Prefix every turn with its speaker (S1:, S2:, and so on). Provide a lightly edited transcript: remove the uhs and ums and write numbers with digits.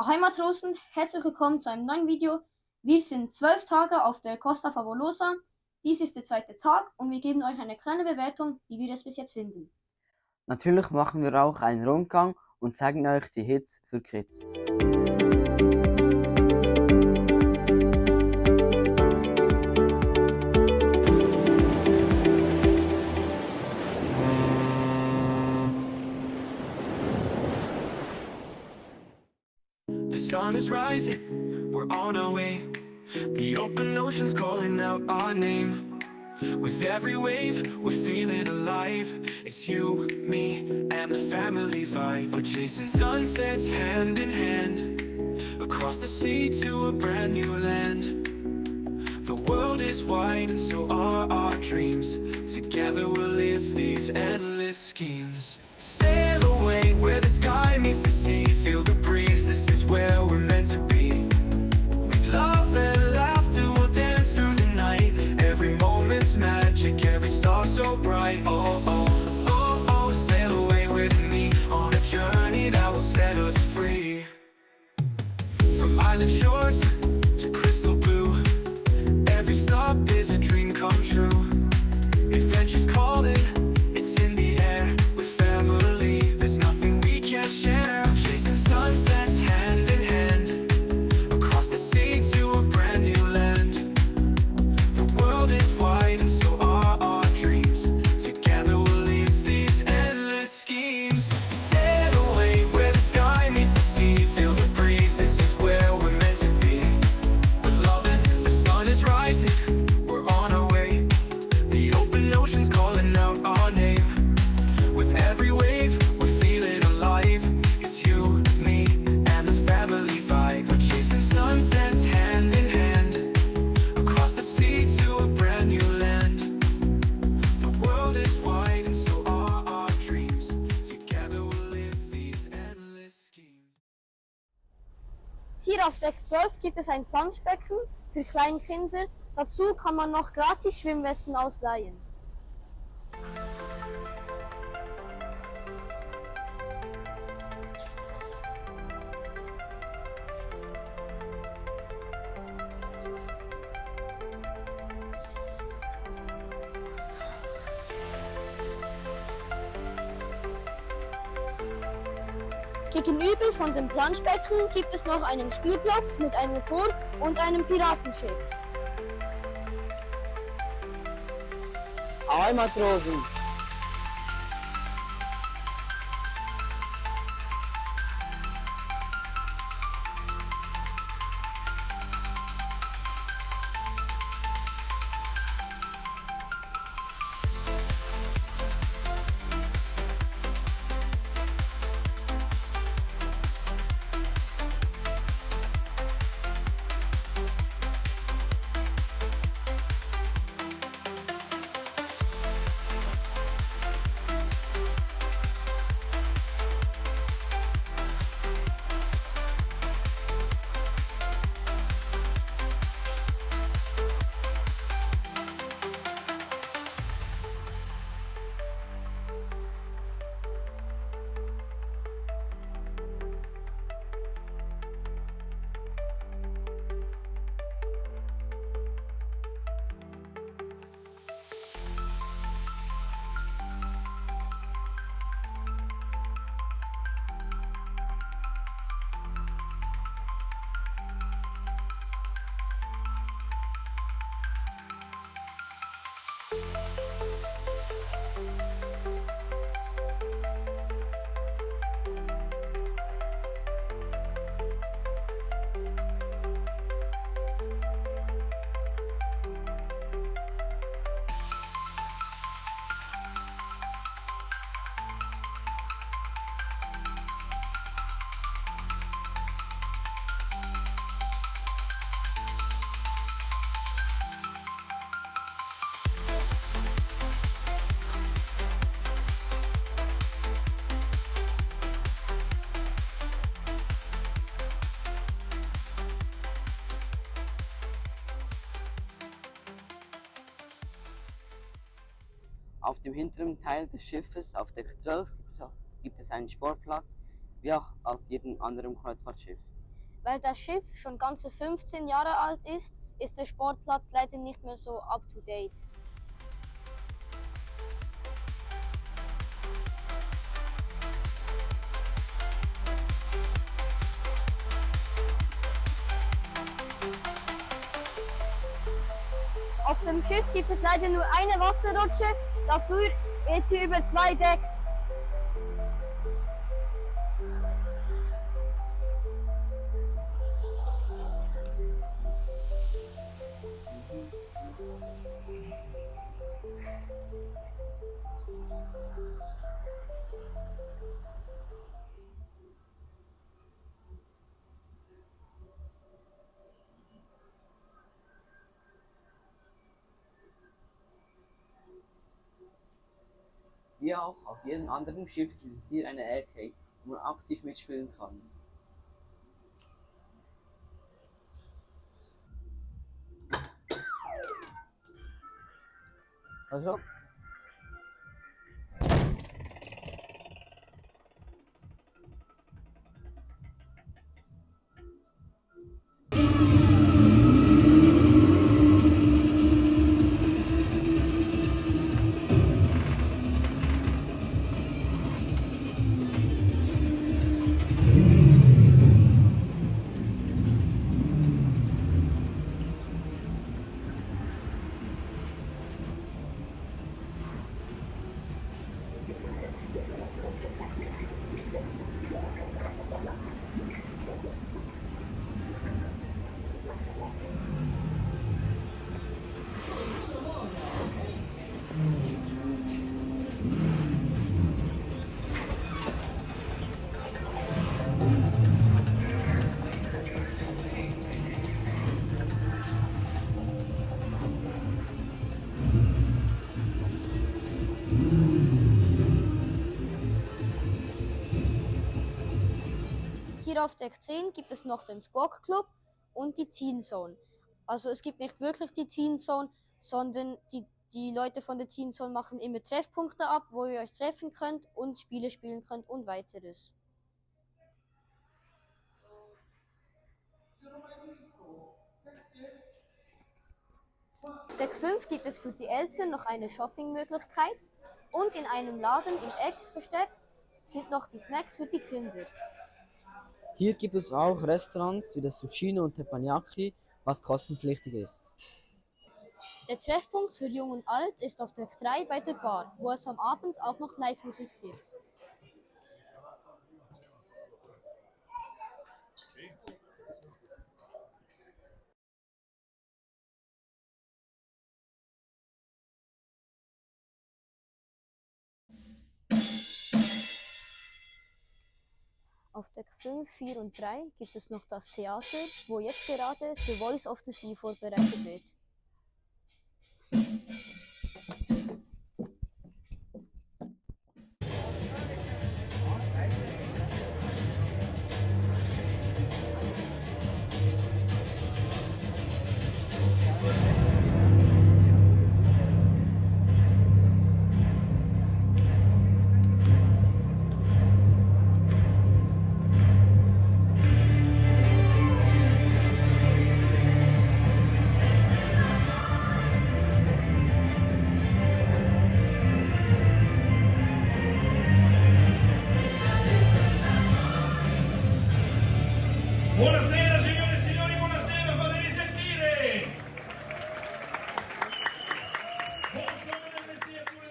S1: Ahoi Matrosen, herzlich willkommen zu einem neuen Video. Wir sind 12 Tage auf der Costa Favolosa. Dies ist der zweite Tag und wir geben euch eine kleine Bewertung, wie wir es bis jetzt finden.
S2: Natürlich machen wir auch einen Rundgang und zeigen euch die Hits für Kids.
S3: The sun is rising, we're on our way. The open ocean's calling out our name. With every wave, we're feeling alive. It's you, me, and the family vibe. We're chasing sunsets hand in hand, across the sea to a brand new land. The world is wide and so are our dreams. Together we'll live these endless schemes. Sail away where the sky meets the sea. Feel the breeze, this is where we're meant to be. With love and laughter we'll dance through the night. Every moment's magic, every star so bright. Oh, oh, oh, oh, sail away with me on a journey that will set us free. From island shores to crystal blue, every stop is a dream come true. Adventure's calling, it's in the air. With family, there's nothing we can't share. Chasing sunsets hand in hand, across the sea to a brand new land. The world is wide and so are our dreams. Together we'll live these endless schemes. Sail away where the sky meets the sea. Feel the breeze, this is where we're meant to be. With love and the sun is rising, we're on our way. The open ocean's calling out our name. With every wave, we're feeling alive. It's you, me, and the family vibe. We're chasing sunsets hand in hand, across the sea to a brand new land. The world is wide and so are our dreams. Together we'll live these endless schemes.
S1: Hier auf Deck 12 gibt es ein Planschbecken für kleine Kinder. Dazu kann man noch gratis Schwimmwesten ausleihen. Gegenüber von dem Planschbecken gibt es noch einen Spielplatz mit einer Burg und einem Piratenschiff.
S2: Ahoi Matrosen! Auf dem hinteren Teil des Schiffes, auf Deck 12, gibt es einen Sportplatz, wie auch auf jedem anderen Kreuzfahrtschiff.
S1: Weil das Schiff schon ganze 15 Jahre alt ist, ist der Sportplatz leider nicht mehr so up to date. Auf dem Schiff gibt es leider nur eine Wasserrutsche, dafür geht sie über 2 Decks.
S2: Wie auch auf jedem anderen Schiff gibt es hier eine Arcade, wo man aktiv mitspielen kann. Also,
S1: Hier auf Deck 10 gibt es noch den Squawk Club und die Teen Zone. Also es gibt nicht wirklich die Teen Zone, sondern die Leute von der Teen Zone machen immer Treffpunkte ab, wo ihr euch treffen könnt und Spiele spielen könnt und weiteres. Deck 5 gibt es für die Eltern noch eine Shoppingmöglichkeit und in einem Laden im Eck versteckt sind noch die Snacks für die Kinder.
S2: hier gibt es auch Restaurants wie das Sushino und Teppanyaki, was kostenpflichtig ist.
S1: Der Treffpunkt für Jung und Alt ist auf Deck 3 bei der Bar, wo es am Abend auch noch Live-Musik gibt. Auf Deck 5, 4 und 3 gibt es noch das Theater, wo jetzt gerade The Voice of the Sea vorbereitet wird.
S4: Buonasera signore e signori, buonasera, fatevi sentire! Con suono delle striature